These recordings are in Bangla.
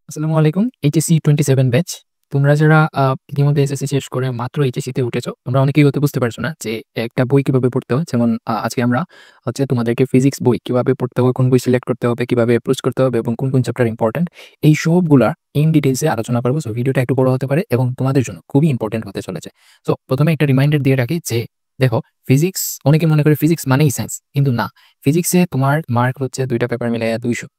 আসসালামু আলাইকুম। HSC 27 batch. তোমরা যারা ইতিমধ্যে এসএসসি শেষ করে মাত্র এইচএসসি তে উঠেছো, তোমরা অনেকেই হয়তো বুঝতে পারছো না যে একটা বই কিভাবে পড়তে হয়। যেমন আজকে আমরা হচ্ছে তোমাদেরকে ফিজিক্স বই কিভাবে পড়তে হবে, কোন বই সিলেক্ট করতে হবে, কিভাবে অ্যাপ্রোচ করতে হবে এবং কোন চ্যাপ্টার ইম্পোর্টেন্ট এই সবগুলা ইন ডিটেইলস এ আলোচনা করব। সো ভিডিওটা একটু বড় হতে পারে এবং তোমাদের জন্য খুবই ইম্পোর্টেন্ট হতে চলেছে। সো প্রথমে একটা রিমাইন্ডার দিয়ে রাখি যে দেখো, ফিজিক্স অনেকে মনে করে ফিজিক্স মানেই সায়েন্স, কিন্তু না। ফিজিক্সে তোমার মার্ক হচ্ছে ২ টা পেপার মিলাইয়া ২০০।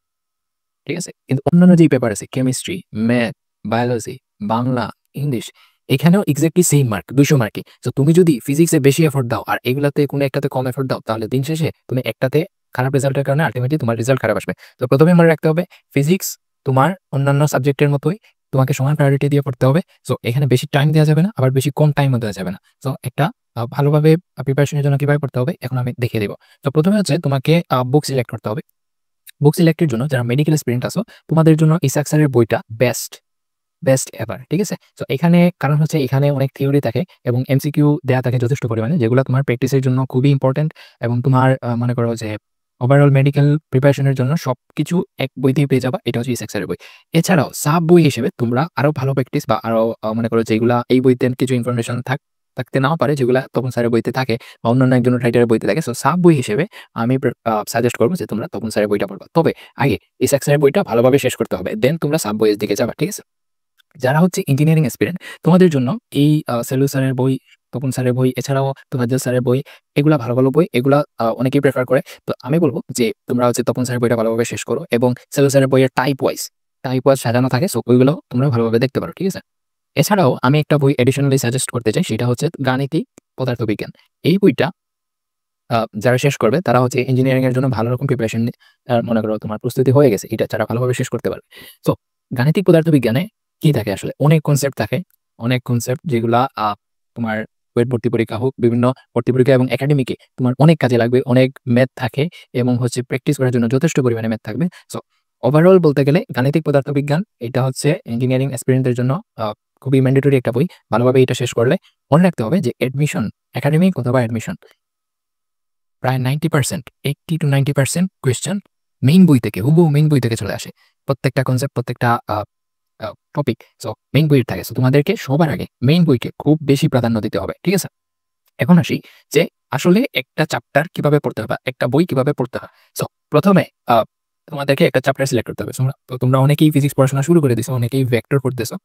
ঠিক আছে? কিন্তু অন্যান্য যেই পেপার আছে chemistry, math, biology, Bangla, English, এখানেও এক্সাক্টলি সেইম মার্ক ২০০ মার্কই। সো তুমি যদি ফিজিক্সে বেশি এফোর্ট দাও আর এগুলাতে কোনো একটাতে কম এফোর্ট দাও, তাহলে দিন শেষে তুমি একটাতে খারাপ রেজাল্টের কারণে আল্টিমেটলি তোমার রেজাল্ট খারাপ আসবে। তো প্রথমেই মনে রাখতে হবে ফিজিক্স তোমার অন্যান্য সাবজেক্টের মতোই তোমাকে সমান প্রায়োরিটি দিয়ে পড়তে হবে। সো এখানে বেশি টাইম দেওয়া যাবে না, আবার বেশি কম টাইমও দেওয়া যাবে না। সো একটা ভালোভাবে প্রিপারেশনের জন্য কিভাবে পড়তে হবে এখন আমি দেখিয়ে দেব। তো প্রথমে হচ্ছে তোমাকে বুক সিলেক্ট করতে হবে। বুক সিলেক্টের জন্য যারা মেডিকেল স্টুডেন্ট আছো, তোমাদের জন্য ইসাক স্যারের বইটা বেস্ট এভার। ঠিক আছে? সো এখানে কারণ হচ্ছে এখানে অনেক থিওরি থাকে এবং এমসিকিউ দেয়া থাকে যথেষ্ট পরিমাণে, যেগুলো তোমার প্র্যাকটিসের জন্য খুবই ইম্পর্টেন্ট এবং তোমার মনে করো যে ওভারঅল মেডিকেল প্রিপারেশনের জন্য সবকিছু এক বইতেই পেয়ে যাবা। এটা হচ্ছে ইসাক স্যারের বই। এছাড়াও সাব বই হিসেবে তোমরা আরো ভালো প্র্যাকটিস বা আরো মনে করো যেগুলা এই বইতে কিছু ইনফরমেশন থাকতে নাও পারে, যেগুলা তপন স্যারের বইতে থাকে বা অন্যান্য একজন রাইটারের বইতে থাকে। সো সাব বই হিসেবে আমি সাজেস্ট করবো যে তোমরা তপন স্যারের বইটা পড়বা। তবে আগে ইসাক স্যারের বইটা ভালোভাবে শেষ করতে হবে, দেন তোমরা সাব বইয়ের দিকে যাবা। ঠিক আছে? যারা হচ্ছে ইঞ্জিনিয়ারিং অ্যাসপিরেন্ট, তোমাদের জন্য এই সেলু স্যারের বই, তপন স্যারের বই, এছাড়াও তোফাজ্জল স্যারের বই, এগুলা ভালো বই। এগুলা অনেকেই প্রেফার করে। তো আমি বলব যে তোমরা হচ্ছে তপন স্যারের বইটা ভালোভাবে শেষ করো এবং সেলু স্যারের বইয়ের টাইপ ওয়াইজ সাজানো থাকে। সো ওইগুলো তোমরা ভালোভাবে দেখতে পারো। ঠিক আছে? এছাড়াও আমি একটা বই এডিশনালি সাজেস্ট করতে চাই, সেটা হচ্ছে গাণিতিক পদার্থবিজ্ঞান। এই বইটা যারা শেষ করবে তারা হচ্ছে ইঞ্জিনিয়ারিং এর জন্য ভালো রকম প্রিপারেশন মনে করো তোমার প্রস্তুতি হয়ে গেছে। এটা যারা ভালোভাবে শেষ করতে পারবে। সো গাণিতিক পদার্থবিজ্ঞানে কি থাকে আসলে? অনেক কনসেপ্ট থাকে। অনেক কনসেপ্ট যেগুলা তোমার ওয়েট ভর্তি পরীক্ষা হোক, বিভিন্ন ভর্তি পরীক্ষা এবং একাডেমিকে তোমার অনেক কাজে লাগবে। অনেক ম্যাথ থাকে এবং হচ্ছে প্র্যাকটিস করার জন্য যথেষ্ট পরিমাণে ম্যাথ থাকবে। সো ওভারঅল বলতে গেলে গাণিতিক পদার্থবিজ্ঞান এটা হচ্ছে ইঞ্জিনিয়ারিং অ্যাসপিরেন্টদের জন্য খুবই ম্যান্ডেটরি একটা বই। ভালোভাবে এটা শেষ করলে মনে রাখতে হবে যে অ্যাডমিশন, একাডেমিক অথবা অ্যাডমিশন, প্রায় 90% 80-90% কোয়েশ্চেন মেইন বই থেকে, হুবহু মেইন বই থেকে চলে আসে। প্রত্যেকটা কনসেপ্ট, প্রত্যেকটা টপিক সো মেইন বইয়ের থাকে। সো তোমাদেরকে সবার আগে মেইন বইকে খুব বেশি প্রাধান্য দিতে হবে। ঠিক আছে? এখন আসি যে আসলে একটা চ্যাপ্টার কিভাবে পড়তে হবে বা একটা বই কিভাবে পড়তে হয়। সো প্রথমে তোমাদেরকে একটা চ্যাপ্টার সিলেক্ট করতে হবে। তোমরা অনেকেই ফিজিক্স পড়াশোনা শুরু করে দিছো, অনেকেই ভেক্টর পড়তেছো।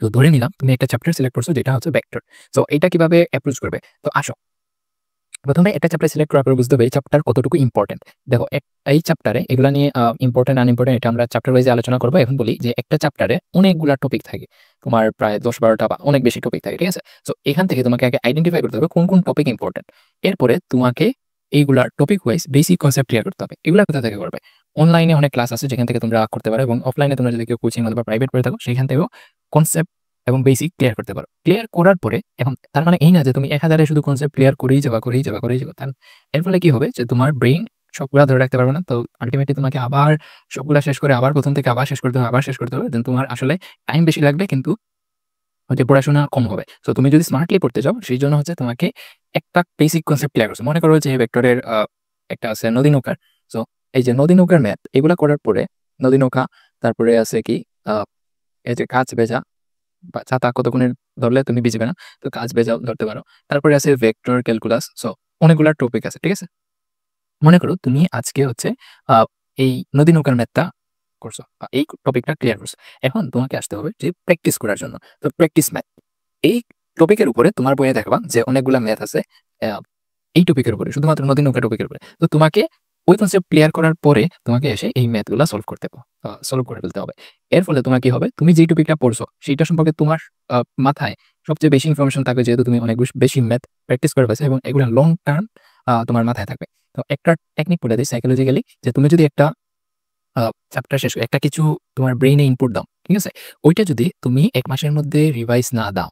তো ধরে নিলাম তুমি একটা চ্যাপ্টার সিলেক্ট করছো যেটা হচ্ছে ভেক্টর। সো এটা কিভাবে অ্যাপ্রোচ করবে? তো আসো প্রথমে একটা চ্যাপ্টার সিলেক্ট করার পর বুঝতে হবে এই চ্যাপ্টার কতটুকু ইম্পর্টেন্ট। দেখো এই চ্যাপ্টারে এগুলা নিয়ে ইম্পর্টেন্ট আনইম্পর্টেন্ট এটা আমরা চ্যাপ্টার ওয়াইজে আলোচনা করবো। এখন বলি যে একটা চ্যাপ্টারে অনেকগুলা টপিক থাকে, তোমার প্রায় ১০-১২টা বা অনেক বেশি টপিক থাকে। ঠিক আছে? সো এখান থেকে তোমাকে আগে আইডেন্টিফাই করতে হবে কোন টপিক ইম্পর্টেন্ট। এরপরে তোমাকে এইগুলা topic wise basic concept clear করতে হবে। এগুলা কোথা থেকে করবে? অনলাইনে অনেক ক্লাস আছে যেখান থেকে তোমরা করতে পারো এবং অফলাইনে তোমরা যদি কেউ কোচিং অথবা প্রাইভেট করে থাকো সেখান থেকেও কনসেপ্ট এবং বেসিক ক্লিয়ার করতে পারো। ক্লিয়ার করার পরে এখন তার মানে এই না যে তুমি ১,০০০ শুধু কনসেপ্ট ক্লিয়ার করেই যাবা। এর ফলে কি হবে যে তোমার ব্রেইন সবগুলা ধরে রাখতে পারবে না। তো আল্টিমেটলি তোমাকে আবার সবগুলা শেষ করে আবার প্রথম থেকে আবার শেষ করতে হবে। দেন তোমার আসলে টাইম বেশি লাগবে কিন্তু হচ্ছে পড়াশোনা কম হবে। সো তুমি যদি স্মার্টলি পড়তে চাও সেইজন্য হচ্ছে তোমাকে একটা বেসিক কনসেপ্ট ক্লিয়ার করছো। মনে করো যে ভেক্টরের একটা আছে নদী নৌকার। সো এই যে নদী নৌকার ম্যাথ এগুলা করার পরে নদী নৌকা, তারপরে আছে কি আ এই যে কাচ ভেজা বা ছাতা কতক্ষণের ধরলে তুমি ভিজবে না। তো কাচ ভেজাও ধরতে পারো। তারপরে আছে ভেক্টর ক্যালকুলাস। সো অনেকগুলা টপিক আছে। ঠিক আছে? মনে করো তুমি আজকে হচ্ছে আ এই নদী নৌকার ম্যাথটা করছো বা এই টপিকটা ক্লিয়ার করছো। এখন তোমাকে আসতে হবে যে প্র্যাকটিস করার জন্য। তো প্র্যাকটিস ম্যাথ। এই টপিকের উপরে তোমার বইয়ে দেখবা যে অনেকগুলা ম্যাথ আছে আ এই টপিকের উপরে, শুধুমাত্র নদী নৌকা টপিকের উপরে। তো তোমাকে ওই কনসেপ্ট ক্লিয়ার করার পরে তোমাকে এসে এই ম্যাথগুলা সলভ করে ফেলতে হবে। এর ফলে তোমার কি হবে? তুমি যেই টপিকটা পড়ছো সেইটা সম্পর্কে তোমার আ মাথায় সবচেয়ে বেশি ইনফরমেশন থাকবে, যেহেতু তুমি অনেক বেশি ম্যাথ প্র্যাকটিস করে ফেলছো এবং এগুলা লং টার্ম তোমার মাথায় থাকবে। তো একটা টেকনিক বলে দেই সাইকোলজিক্যালি, যে তুমি যদি একটা আ চ্যাপ্টার শেষ একটা কিছু তোমার ব্রেইনে ইনপুট দাও, ঠিক আছে? ওইটা যদি তুমি ১ মাসের মধ্যে রিভাইজ না দাও,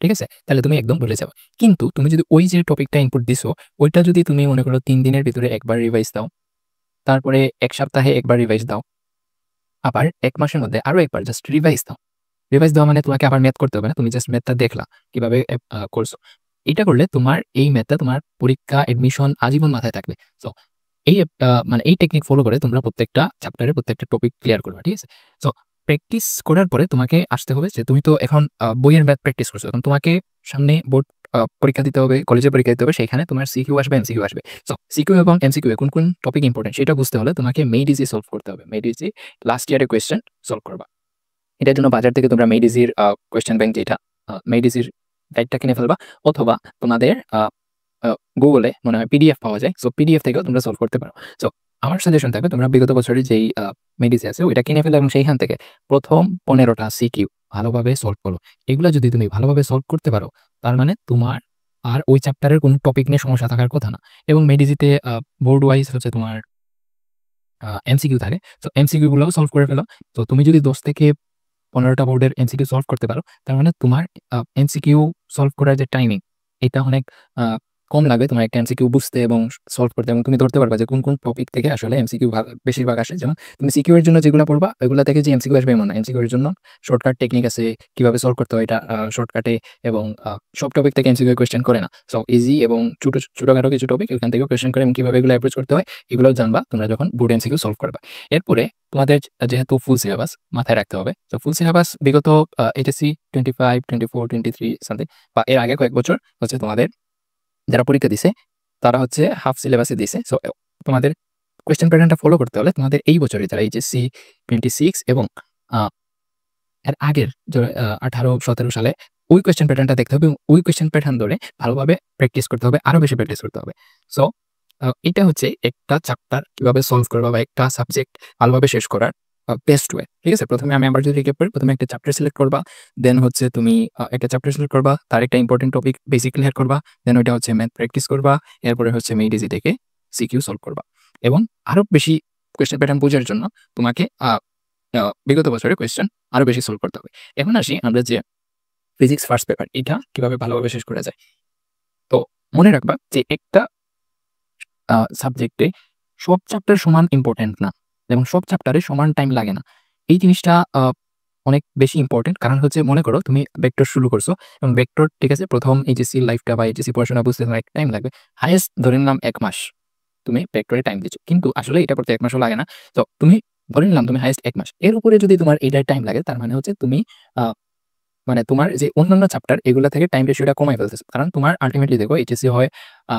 ঠিক আছে? তাহলে তুমি একদম ভুলে যাবা। কিন্তু তুমি যদি ওই যে টপিকটা ইনপুট দিছো, ওইটা যদি তুমি মনে করো ৩ দিনের ভিতরে একবার রিভাইজ দাও, তারপরে ১ সপ্তাহে একবার রিভাইজ দাও, আবার ১ মাসের মধ্যে আরো একবার জাস্ট রিভাইজ দাও। রিভাইজ দেওয়া মানে তোমাকে আবার ম্যাথ করতে হবে না। তুমি জাস্ট ম্যাথটা দেখলা কিভাবে করছো। এটা করলে তোমার এই ম্যাথটা তোমার পরীক্ষা, অ্যাডমিশন আজীবন মাথায় থাকবে। সো এই মানে এই টেকনিক ফলো করে তোমরা প্রত্যেকটা চ্যাপ্টারের প্রত্যেকটা টপিক ক্লিয়ার করবা, ঠিক আছে? সো প্র্যাকটিস করার পরে তোমাকে আসতে হবে যে তুমি তো এখন বইয়ের ম্যাথ প্র্যাকটিস করছো। এখন তোমাকে সামনে বোর্ড পরীক্ষা দিতে হবে, কলেজে পরীক্ষা দিতে হবে। সেখানে তোমার সিকিউ আসবে, এমসিকিউ আসবে। সো সিকিউ এবং এমসিকিউ এ কোন টপিক ইম্পোর্টেন্ট সেটা বুঝতে হলে তোমাকে মেড ইজি সলভ করতে হবে। মেড ইজি লাস্ট ইয়ারের কোয়েশ্চেন সলভ করবা। এটার জন্য বাজার থেকে তোমরা মেড ইজির কোয়েশ্চেন ব্যাংক যেটা মেড ইজির গাইডটা কিনে ফেলবা, অথবা তোমাদের গুগলে মনে হয় পিডিএফ পাওয়া যায়। সো পিডিএফ থেকেও তোমরা সলভ করতে পারো। সো আমার সাজেশন থাকবে তোমরা বিগত বছরের যেই মেডিসি আছে ওইটা কিনে ফেলো এবং সেইখান থেকে প্রথম 15টা সিকিউ ভালোভাবে সলভ করো। এগুলা যদি তুমি ভালোভাবে সলভ করতে পারো, তার মানে তোমার আর ওই চ্যাপ্টারের কোনো টপিক নিয়ে সমস্যা থাকার কথা না। এবং মেডিসিতে বোর্ড ওয়াইজ হচ্ছে তোমার এমসিকিউ থাকে। তো এমসিকিউ গুলোও সলভ করে ফেলো। তো তুমি যদি 10 থেকে 15টা বোর্ডের এমসিকিউ সলভ করতে পারো, তার মানে তোমার এমসিকিউ সলভ করার যে টাইমিং, এটা অনেক আ কম লাগবে তোমার একটা এমসিকিউ বুঝতে এবং সলভ করতে, এবং তুমি ধরতে পারবা যে কোন টপিক থেকে আসলে এমসিকিউ বেশিরভাগ আসে। যেমন তুমি সিকিউ এর জন্য যেগুলা পড়বা, ওইগুলা থেকে যে এমসিকিউ আসবে এমন না। এমসিকিউ এর জন্য শর্টকাট টেকনিক আছে, কিভাবে সলভ করতে হয় এটা শর্টকাটে, এবং সব টপিক থেকে এমসিকিউ কোয়েশ্চেন করে না। সো ইজি এবং ছোটখাটো কিছু টপিক ওখান থেকেও কোয়েশ্চেন করে, এবং কিভাবে এগুলো অ্যাপ্রোচ করতে হয় এগুলোও জানবা তোমরা যখন বোর্ড এমসিকিউ সলভ করবা। এরপরে তোমাদের যেহেতু ফুল সিলেবাস মাথায় রাখতে হবে। তো ফুল সিলেবাস বিগত এইচএসসি 25, 24, 23 সামথিং বা এর আগে কয়েক বছর হচ্ছে তোমাদের যারা পরীক্ষা দিছে তারা হচ্ছে হাফ সিলেবাসে দিছে। সো তোমাদের কোয়েশ্চেন প্যাটার্নটা ফলো করতে হলে তোমাদের এই বছরে যারা এইচএসসি 26 এবং আ এর আগের 18-17 সালে ওই কোয়েশ্চেন প্যাটার্নটা দেখতে হবে এবং ওই কোয়েশ্চেন প্যাটার্ন ধরে ভালোভাবে প্র্যাকটিস করতে হবে, আরো বেশি প্র্যাকটিস করতে হবে। সো এটা হচ্ছে একটা চ্যাপ্টার কিভাবে সলভ করবা বা একটা সাবজেক্ট ভালোভাবে শেষ করার বেস্ট ওয়ে। ঠিক আছে? প্রথমে আমি আবার যদি রিক্যাপ করি, প্রথমে একটা চ্যাপ্টার সিলেক্ট করবা, দেন হচ্ছে তুমি একটা চ্যাপ্টার সিলেক্ট করবা, তার একটা ইম্পোর্টেন্ট টপিক বেসিক ক্লিয়ার করবা, দেন ওইটা হচ্ছে ম্যাথ প্র্যাকটিস করবা, এরপরে হচ্ছে মেড ইজি থেকে সিকিউ সলভ করবা। এবং আরো বেশি কোয়েশ্চেন প্যাটার্ন বোঝার জন্য তোমাকে বিগত বছরের কোয়েশ্চেন আরো বেশি সলভ করতে হবে। এখন আসি আমরা যে ফিজিক্স ফার্স্ট পেপার এটা কিভাবে ভালোভাবে শেষ করা যায়। তো মনে রাখবা যে একটা সাবজেক্টে সব চ্যাপ্টার সমান ইম্পোর্টেন্ট না এবং সব চ্যাপ্টারে সমান টাইম লাগে না। এই জিনিসটা অনেক বেশি ইম্পোর্টেন্ট। কারণ হচ্ছে মনে করো তুমি ভেক্টর শুরু করছো এবং ভেক্টর ঠিক আছে, প্রথম এইচএসসি লাইফটা বা এইচএসসি পড়াশোনা বুঝতে তোমার একটা টাইম লাগবে। হাইয়েস্ট ধরে নিলাম ১ মাস তুমি ভেক্টরে টাইম দিচ্ছ। কিন্তু আসলে এটা করতে ১ মাসও লাগে না। তো তুমি ধরে নিলাম তুমি হাইয়েস্ট ১ মাস। এর উপরে যদি তোমার এইটার টাইম লাগে, তার মানে হচ্ছে তুমি আ মানে তোমার যে অন্যান্য চ্যাপ্টার এগুলা থেকে টাইম রেশিওটা কমায় ফেলতেছো। কারণ তোমার আল্টিমেটলি দেখো এইচএসসি হয় আ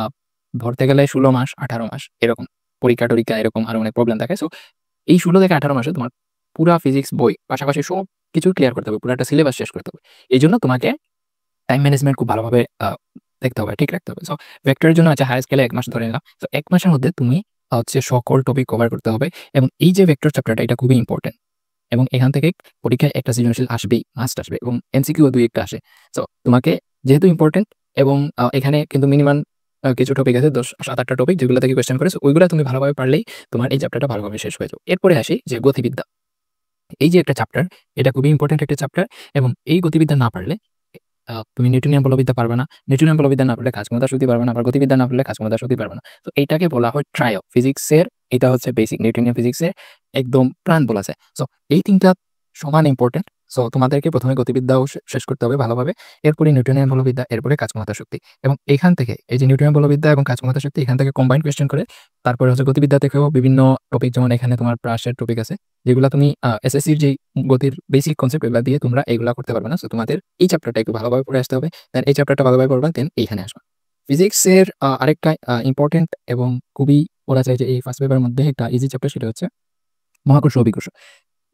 ধরতে গেলে ১৬ মাস, ১৮ মাস এরকম। পরীক্ষা-টরীক্ষা এরকম আরো অনেক প্রবলেম থাকে। সো এই ১৬ থেকে ১৮ মাসে তোমার পুরা ফিজিক্স বই পাশাপাশি সবকিছু ক্লিয়ার করতে হবে। পুরা একটা সিলেবাস শেষ করতে হবে। এইজন্য তোমাকে টাইম ম্যানেজমেন্ট খুব ভালোভাবে দেখতে হবে, ঠিক রাখতে হবে। সো ভেক্টরের জন্য আচ্ছা হাই স্কেলে ১ মাস ধরে নিলাম। সো ১ মাসের মধ্যে তুমি হচ্ছে সকল টপিক কভার করতে হবে এবং এই যে ভেক্টর চ্যাপ্টারটা এটা খুবই ইম্পোর্টেন্ট এবং এখান থেকে পরীক্ষায় একটা সৃজনশীল আসবেই, মাস্ট আসবে এবং এমসিকিউ ২-১ টা আসে। সো তোমাকে যেহেতু ইম্পোর্টেন্ট এবং এখানে কিন্তু মিনিমাম কিছু টপিক আছে ৭-৮ টা টপিক যেগুলো থেকে কোয়েশ্চেন করে। সো ওইগুলা তুমি ভালোভাবে পারলেই তোমার এই চ্যাপ্টারটা ভালোভাবে শেষ হয়ে যাবে। এরপরে আসি যে গতিবিদ্যা। এই যে একটা চ্যাপ্টার, এটা খুবই ইম্পোর্টেন্ট একটা চ্যাপ্টার এবং এই গতিবিদ্যা না পারলে তুমি নিউটনিয়ান বলবিদ্যা পারবে না। নিউটনিয়ান বলবিদ্যা না পারলে কাজক্ষমতা শক্তি পারবে না। আবার গতিবিদ্যা না পারলে কাজক্ষমতা শক্তি পারবে না। তো এইটাকে বলা হয় ট্রায়ো। ফিজিক্সের এটা হচ্ছে বেসিক নিউটনিয়ান ফিজিক্সের একদম প্রাণ বলা যায়। সো এই ৩ টা সমান ইম্পোর্টেন্ট। সো তোমাদেরকে ১ম এ গতিবিদ্যাও শেষ করতে হবে ভালোভাবে। এরপরে নিউটনিয়ান বলবিদ্যা, এরপরে কাজক্ষমতা শক্তি। এবং এখান থেকে এই যে নিউটনিয়ান বলবিদ্যা এবং কাজক্ষমতা শক্তি এখান থেকে কম্বাইন্ড কোয়েশ্চেন করে তারপরে হচ্ছে গতিবিদ্যা থেকেও বিভিন্ন টপিক, যেমন এখানে তোমার প্রাসের টপিক আছে যেগুলা তুমি এসএসসির যেই গতির বেসিক কনসেপ্ট এগুলা দিয়ে তোমরা এগুলা করতে পারবে না। সো তোমাদের এই চ্যাপ্টারটা একটু ভালোভাবে পড়ে আসতে হবে। দেন এই চ্যাপ্টারটা ভালোভাবে পড়বা, দেন এইখানে আসবা। ফিজিক্সের আরেকটা ইম্পোর্টেন্ট এবং খুবই বলা যায় যে এই ফার্স্ট পেপারের মধ্যে একটা ইজি চ্যাপ্টার, সেটা হচ্ছে মহাকর্ষ অভিকর্ষ।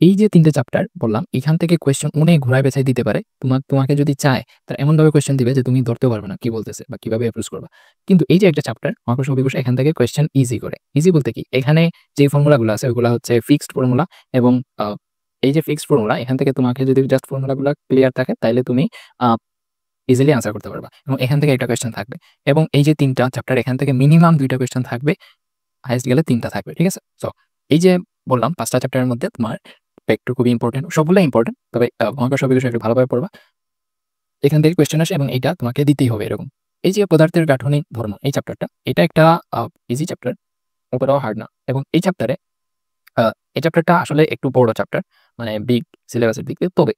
এই যে ৩ টে চ্যাপ্টার বললাম, এখান থেকে কোয়েশ্চেন অনেক ঘুরায় পেঁচায় দিতে পারে। তোমাকে যদি চায় তারা এমনভাবে কোয়েশ্চেন দিবে যে তুমি ধরতেও পারবে না কি বলতেছে বা কিভাবে অ্যাপ্রোচ করবা। কিন্তু এই যে একটা চ্যাপ্টার মহাকর্ষ অভিকর্ষ, এখান থেকে কোয়েশ্চেন ইজি করে। ইজি বলতে কি? এখানে যে ফর্মুলাগুলো আছে ওগুলা হচ্ছে ফিক্সড ফর্মুলা এবং এই যে ফিক্সড ফর্মুলা এখান থেকে তোমাকে যদি জাস্ট ফর্মুলাগুলা ক্লিয়ার থাকে তাইলে তুমি আ ইজিলি আনসার করতে পারবা এবং এখান থেকে একটা কোয়েশ্চেন থাকবে এবং এই যে ৩ টা চ্যাপ্টার এখান থেকে মিনিমাম ২ টা কোয়েশ্চেন থাকবে, হাইয়েস্ট গেলে ৩ টা থাকবে। ঠিক আছে? সো এই যে বললাম ৫ টা চ্যাপ্টারের মধ্যে তোমার ভেক্টর খুবই ইম্পোর্টেন্ট। সবগুলাই ইম্পোর্টেন্ট। তবে মহাকর্ষ অভিকর্ষ একটু ভালোভাবে পড়বা। এখান থেকে কোয়েশ্চেন আসে এবং এইটা তোমাকে দিতেই হবে এরকম। এই যে পদার্থের গাঠনিক ধর্ম এই চ্যাপ্টারটা, এটা একটা ইজি চ্যাপ্টার, অতটাও হার্ড না এবং এই চ্যাপ্টারে আ এই চ্যাপ্টারটা আসলে একটু বড় চ্যাপ্টার, মানে বিগ সিলেবাসের দিক দিয়ে। তবে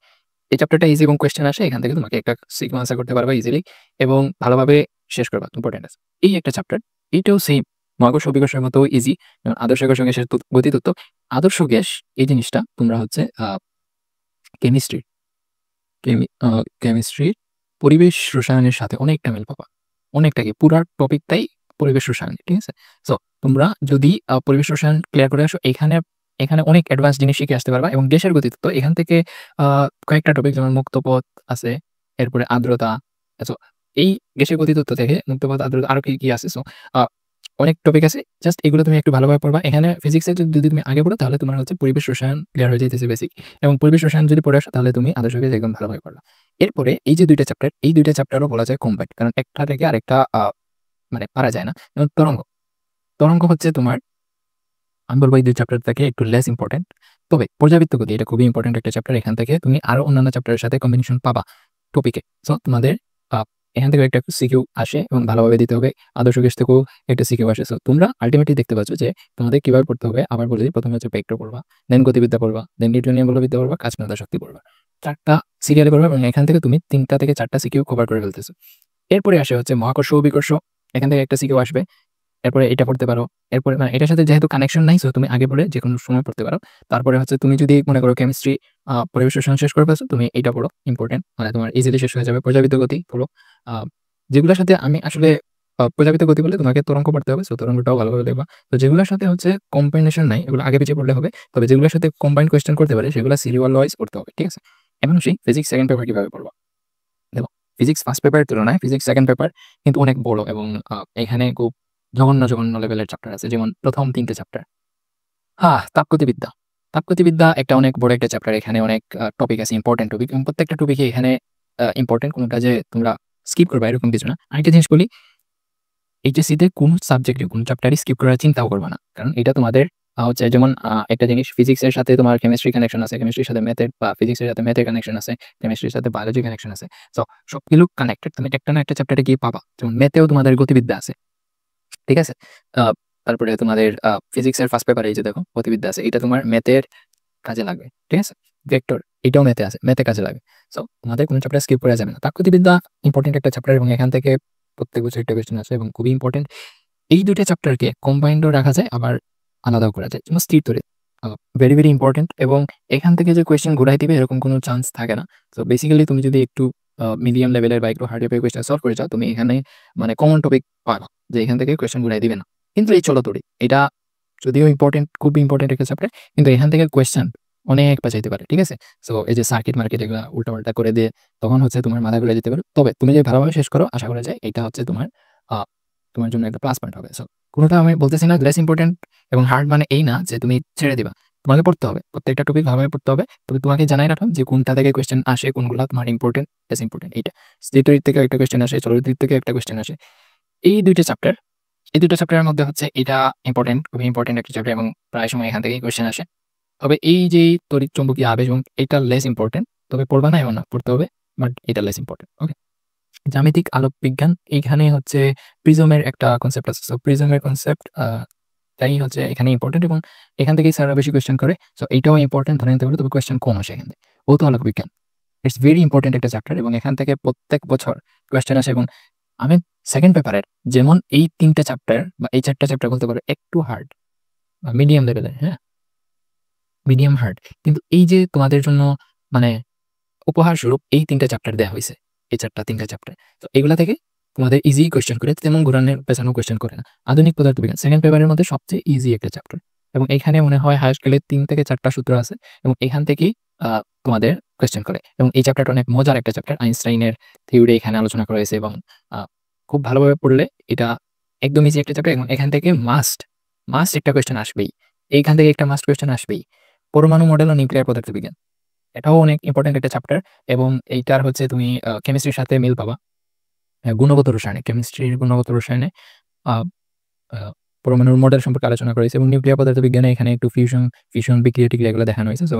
এই চ্যাপ্টারটা ইজি এবং কোয়েশ্চেন আসে এখান থেকে তোমাকে একটা সিগমা আনসার করতে পারবা ইজিলি এবং ভালোভাবে শেষ করবা। ইম্পোর্টেন্ট আছে। এই একটা চ্যাপ্টার, এটাও সেম মহাকর্ষ অভিকর্ষের মতো ইজি। আদর্শ গ্যাসের গতিতত্ত্ব। আদর্শ গ্যাস এই জিনিসটা তোমরা হচ্ছে কেমিস্ট্রি কেমিস্ট্রির পরিবেশ রসায়নের সাথে অনেকটা মিল পাবা। অনেকটা কি পুরা টপিকটাই পরিবেশ রসায়ন, ঠিক আছে? সো তোমরা যদি পরিবেশ রসায়ন ক্লিয়ার করে আসো এখানে অনেক অ্যাডভান্স জিনিস শিখে আসতে পারবা এবং গ্যাসের গতিতত্ত্ব এখান থেকে আ কয়েকটা টপিক যেমন মুক্তপথ আছে, এরপরে আর্দ্রতা। সো এই গ্যাসের গতিতত্ত্ব থেকে মুক্তপথ, আর্দ্রতা আরো কি আছে? সো আ অনেক টপিক আছে। জাস্ট এগুলো তুমি একটু ভালোভাবে পড়বা। এখানে ফিজিক্সে যদি তুমি আগে পড়ো তাহলে তোমার হচ্ছে পরিবেশ রসায়ন ক্লিয়ার হয়ে যাইতেছে বেসিক। এবং পরিবেশ রসায়ন যদি পড়ে আসো তাহলে তুমি আদর্শ গ্যাস একদম ভালোভাবে পড়বা। এরপরে এই যে ২ টা চ্যাপ্টার, এই ২ টা চ্যাপ্টারও বলা যায় কম্বাইন্ড। কারণ একটা থেকে আরেকটা মানে পারা যায় না। যেমন তরঙ্গ। তরঙ্গ হচ্ছে তোমার আমি বলব এই ২ চ্যাপ্টার থেকে একটু লেস ইম্পোর্টেন্ট। তবে পর্যাবৃত্ত গতি এটা খুবই ইম্পোর্টেন্ট একটা চ্যাপ্টার। এখান থেকে তুমি আরো অন্যান্য চ্যাপ্টারের সাথে কম্বিনেশন পাবা টপিকে। সো তোমাদের আ এখান থেকে একটা সিকিউ আসে এবং ভালোভাবে দিতে হবে। আদর্শ গ্যাস থেকেও একটা সিকিউ আসে। সো তোমরা আল্টিমেটলি দেখতে পাচ্ছ যে তোমাদের কিভাবে পড়তে হবে আবার বলে দিই। প্রথমে হচ্ছে ভেক্টর পড়বা, দেন গতিবিদ্যা পড়বা, দেন নিউটনীয় বলবিদ্যা পড়বা, কাজঘনতা শক্তি পড়বা। ৪ টা সিরিয়ালে পড়বা এবং এখান থেকে তুমি ৩ টা থেকে ৪ টা সিকিউ কভার করে ফেলতেছো। এরপরে আসে হচ্ছে মহাকর্ষ অভিকর্ষ। এখান থেকে একটা সিকিউ আসবে। এরপরে এটা পড়তে পারো। এরপরে মানে এটার সাথে যেহেতু কানেকশন নাই সো তুমি আগে পড়ে যেকোনো সময় পড়তে পারো। তারপরে হচ্ছে তুমি যদি মনে করো কেমিস্ট্রি পরিবেশ রসায়ন শেষ করে ফেলছো তুমি এইটা পড়ো ইম্পোর্টেন্ট। মানে তোমার ইজিলি শেষ হয়ে যাবে। পর্যাবৃত্ত গতি পড়ো। আ যেগুলোর সাথে আমি আসলে পর্যাবৃত্ত গতি বললে তোমাকে তরঙ্গ পড়তে হবে। সো তরঙ্গটাও ভালোভাবে দেখবা। তো যেগুলোর সাথে হচ্ছে কম্বিনেশন নাই এগুলো আগে পিছিয়ে পড়লে হবে। তবে যেগুলোর সাথে কম্বাইন্ড কোয়েশ্চেন করতে পারে সেগুলো সিরিয়াল ওয়াইজ পড়তে হবে। ঠিক আছে? এখন আসি ফিজিক্স সেকেন্ড পেপার কিভাবে পড়বা? দেখো ফিজিক্স ফার্স্ট পেপারের তুলনায় ফিজিক্স সেকেন্ড পেপার কিন্তু অনেক বড় এবং এখানে খুব জঘন্য লেভেলের চ্যাপ্টার আছে। যেমন ১ম ৩ টে চ্যাপ্টার। তাপগতিবিদ্যা। তাপগতিবিদ্যা একটা অনেক বড় একটা চ্যাপ্টার। এখানে অনেক টপিক আছে, ইম্পোর্টেন্ট টপিক এবং প্রত্যেকটা টপিকই এখানে ইম্পোর্টেন্ট। কোনটা যে তোমরা স্কিপ করবা এরকম কিছু না। আরেকটা জিনিস বলি, এইচএসসিতে কোন সাবজেক্টে কোন চ্যাপ্টারই স্কিপ করার চিন্তাও করবা না। কারণ এটা তোমাদের হচ্ছে যেমন একটা জিনিস ফিজিক্সের সাথে তোমার কেমিস্ট্রি কানেকশন আছে, কেমিস্ট্রির সাথে ম্যাথের বা ফিজিক্সের সাথে ম্যাথের কানেকশন আছে, কেমিস্ট্রির সাথে বায়োলজি কানেকশন আছে। সো সবগুলো কানেক্টেড। তুমি একটা না একটা চ্যাপ্টারে গিয়ে পাবা। যেমন ম্যাথেও তোমাদের গতিবিদ্যা আছে। ঠিক আছে? আ তারপরে তোমাদের ফিজিক্সের ফার্স্ট পেপারে এই যে দেখো গতিবিদ্যা আছে। এটা তোমার ম্যাথের কাজে লাগবে। ঠিক আছে? ভেক্টর এটাও ম্যাথে আছে। ম্যাথে কাজে লাগবে। সো তোমাদের কোন চ্যাপ্টার স্কিপ করা যাবে না। তাপগতিবিদ্যা ইম্পোর্টেন্ট একটা চ্যাপ্টার এবং এখান থেকে প্রত্যেক বছর একটা কোয়েশ্চেন আসে এবং খুবই ইম্পোর্টেন্ট। এই ২ টা চ্যাপ্টারকে কম্বাইন্ডও রাখা যায় আবার আলাদাও করা যায়। যেমন স্থির তড়িৎ ভেরি ইম্পোর্টেন্ট এবং এখান থেকে যে কোয়েশ্চেন ঘুরাই দিবে এরকম কোনো চান্স থাকে না। সো বেসিক্যালি তুমি যদি একটু মিডিয়াম লেভেলের বা একটু হার্ড লেভেলের কোয়েশ্চেন সলভ করে যাও তুমি এখানে মানে কমন টপিক পাবা যে এখান থেকে কোয়েশ্চেন ঘুরাই দিবে না। কিন্তু এই চলো তড়িৎ এটা যদিও ইম্পোর্টেন্ট খুবই ইম্পোর্টেন্ট একটা চ্যাপ্টার কিন্তু এখান থেকে কোয়েশ্চেন অনেক পেঁচাইতে পারে। ঠিক আছে? সো এই যে সার্কিট মার্কেট এগুলা উল্টাপাল্টা করে দিয়ে তখন হচ্ছে তোমার মাথা ঘুরে যেতে পারে। তবে তুমি যদি ভালোভাবে শেষ করো আশা করা যায় এটা হচ্ছে আ তোমার জন্য একটা প্লাস পয়েন্ট হবে। সো কোনটা আমি বলতেছি না লেস ইম্পোর্টেন্ট এবং হার্ড মানে এই না যে তুমি ছেড়ে দিবা। তোমাকে পড়তে হবে। প্রত্যেকটা টপিক ভালোভাবে পড়তে হবে। তবে তোমাকে জানাই রাখলাম যে কোনটা থেকে কোয়েশ্চেন আসে, কোনগুলা তোমার ইম্পোর্টেন্ট, লেস ইম্পোর্টেন্ট এইটা। স্থির তড়িৎ থেকে একটা কোয়েশ্চেন আসে, চলৎ তড়িৎ থেকে একটা কোয়েশ্চেন আসে। এই ২ টা চ্যাপ্টার এই ২ টা চ্যাপ্টারের মধ্যে হচ্ছে এটা ইম্পোর্টেন্ট, খুবই ইম্পোর্টেন্ট একটা চ্যাপ্টার এবং প্রায় সময় এখান থেকেই কোয়েশ্চেন আসে। তবে এই যে তড়িৎ চৌম্বকীয় আবেশ এবং এটা লেস ইম্পোর্টেন্ট। তবে পড়বা না এমন না, পড়তে হবে। বাট এটা লেস ইম্পোর্টেন্ট। ওকে? জ্যামিতিক আলোক বিজ্ঞান এইখানে হচ্ছে প্রিজমের একটা কনসেপ্ট আছে। সো প্রিজমের কনসেপ্ট টাই হচ্ছে এখানে ইম্পোর্টেন্ট এবং এখান থেকেই স্যাররা বেশি কোয়েশ্চেন করে। সো এইটাও ইম্পোর্টেন্ট ধরে নিতে পারো তবে কোয়েশ্চেন কম আসে এখান থেকে। ভৌত আলোক বিজ্ঞান ইটস ভেরি ইম্পোর্টেন্ট একটা চ্যাপ্টার এবং এখান থেকে প্রত্যেক বছর কোয়েশ্চেন আসে এবং আমি সেকেন্ড পেপারের যেমন এই ৩ টা চ্যাপ্টার বা এই ৪ টা চ্যাপ্টার বলতে পারো একটু হার্ড বা মিডিয়াম লেভেলের, হ্যাঁ? Medium hard. কিন্তু এই যে তোমাদের জন্য মানে উপহারস্বরূপ এই ৩ টা চ্যাপ্টার দেয়া হইছে। এই ৩ টা চ্যাপ্টার। তো এগুলা থেকে তোমাদের ইজি কোয়েশ্চেন করে তেমন ঘুরানোর পেছানো কোয়েশ্চেন করে না। আধুনিক পদার্থবিজ্ঞান সেকেন্ড পেপারের মধ্যে সবচেয়ে ইজি একটা চ্যাপ্টার। এবং এখানে মনে হয় হাইয়েস্ট গেলে ৩ থেকে ৪ টা সূত্র আছে এবং এখান থেকেই তোমাদের কোয়েশ্চেন করে। এবং এই চ্যাপ্টারটা অনেক মজার একটা চ্যাপ্টার। আইনস্টাইনের থিওরি এখানে আলোচনা করা হয়েছে এবং আ খুব ভালোভাবে পড়লে এটা একদম ইজি একটা চ্যাপ্টার এবং এখান থেকে মাস্ট একটা কোয়েশ্চেন আসবেই। এইখান থেকে একটা মাস্ট কোয়েশ্চেন আসবেই। পরমাণু মডেল ও নিউক্লিয়ার পদার্থবিজ্ঞান। এটাও অনেক ইম্পোর্টেন্ট একটা চ্যাপ্টার এবং এইটার হচ্ছে তুমি কেমিস্ট্রির সাথে মিল পাবা। গুণগত রসায়নে, কেমিস্ট্রির গুণগত রসায়নে আ আ পরমাণুর মডেল সম্পর্কে আলোচনা করা হয়েছে এবং নিউক্লিয়ার পদার্থবিজ্ঞানে এখানে একটু ফিউশন বিক্রিয়া-টিক্রিয়া এগুলো দেখানো হয়েছে। সো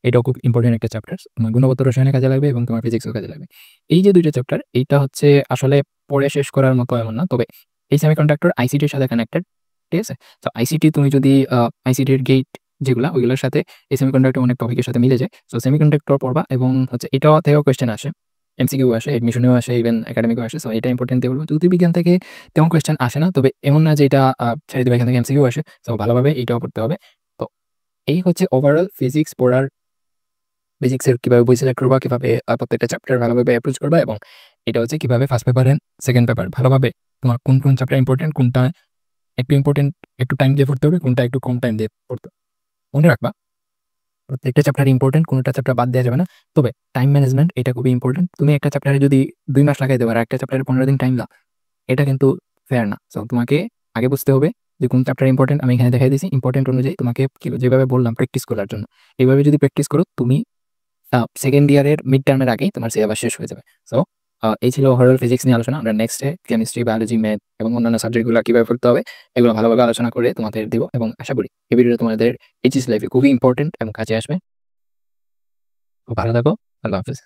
এটাও খুব ইম্পোর্টেন্ট একটা চ্যাপ্টার। তোমার গুণগত রসায়নে কাজে লাগবে এবং তোমার ফিজিক্সেও কাজে লাগবে। এই যে ২ টা চ্যাপ্টার এইটা হচ্ছে আসলে পড়ে শেষ করার মতো এমন না। তবে এই সেমিকন্ডাক্টর আইসিটির সাথে কানেক্টেড। ঠিক আছে? তো আইসিটি তুমি যদি আইসিটির গেট যেগুলা ওইগুলোর সাথে এই সেমিকন্ডাক্টর অনেক টপিকের সাথে মিলে যায়। সো সেমিকন্ডাক্টর পড়বা এবং হচ্ছে এটাও থেকেও কোয়েশ্চেন আসে। এমসিকিউ আসে, এডমিশনেও আসে, ইভেন একাডেমিকও আসে। সো এটা ইম্পোর্টেন্ট দিয়ে বলব। জ্যোতির্বিজ্ঞান থেকে তেমন কোয়েশ্চেন আসে না। তবে এমন না যে এটা ছেড়ে দিবা, এখান থেকে এমসিকিউ আসে। সো ভালোভাবে এইটাও পড়তে হবে। তো এই হচ্ছে ওভারঅল ফিজিক্স পড়ার বেসিক্সের কিভাবে বই সিলেক্ট করবা, কিভাবে প্রত্যেকটা চ্যাপ্টার ভালোভাবে অ্যাপ্রোচ করবা, এবং এটা হচ্ছে কিভাবে first paper and second paper ভালোভাবে তোমার কোন চ্যাপ্টার ইম্পোর্টেন্ট, কোনটা একটু ইম্পোর্টেন্ট একটু টাইম দিয়ে পড়তে হবে, কোনটা একটু কম টাইম দিয়ে পড়তে হবে। মনে রাখবা প্রত্যেকটা চ্যাপ্টার ইম্পোর্টেন্ট, কোনটা চ্যাপ্টার বাদ দেওয়া যাবে না। তবে টাইম ম্যানেজমেন্ট এটা খুবই ইম্পোর্টেন্ট। তুমি একটা চ্যাপ্টারে যদি 2 মাস লাগাই দেবো আর একটা চ্যাপ্টারে 15 দিন টাইম দাও, এটা কিন্তু ফেয়ার না। সো তোমাকে আগে বুঝতে হবে যে কোন চ্যাপ্টার ইম্পোর্টেন্ট। আমি এখানে দেখাই দিয়েছি ইম্পোর্টেন্ট অনুযায়ী তোমাকে যেভাবে বললাম প্র্যাকটিস করার জন্য। এইভাবে যদি প্র্যাকটিস করো, তুমি সেকেন্ড ইয়ারের মিড টার্মের আগেই তোমার সিলেবাস শেষ হয়ে যাবে। সো এই ছিল ওভারঅল ফিজিক্স নিয়ে আলোচনা। আমরা নেক্সটে কেমিস্ট্রি, বায়োলজি, ম্যাথ এবং অন্যান্য সাবজেক্টগুলো কিভাবে পড়তে হবে এগুলো ভালোভাবে আলোচনা করে তোমাদের দিব, এবং আশা করি এই ভিডিওটা তোমাদের এইচএসসি লাইফে খুবই ইম্পর্টেন্ট এবং কাজে আসবে। তো ভালো থাকো। আল্লাহ হাফেজ।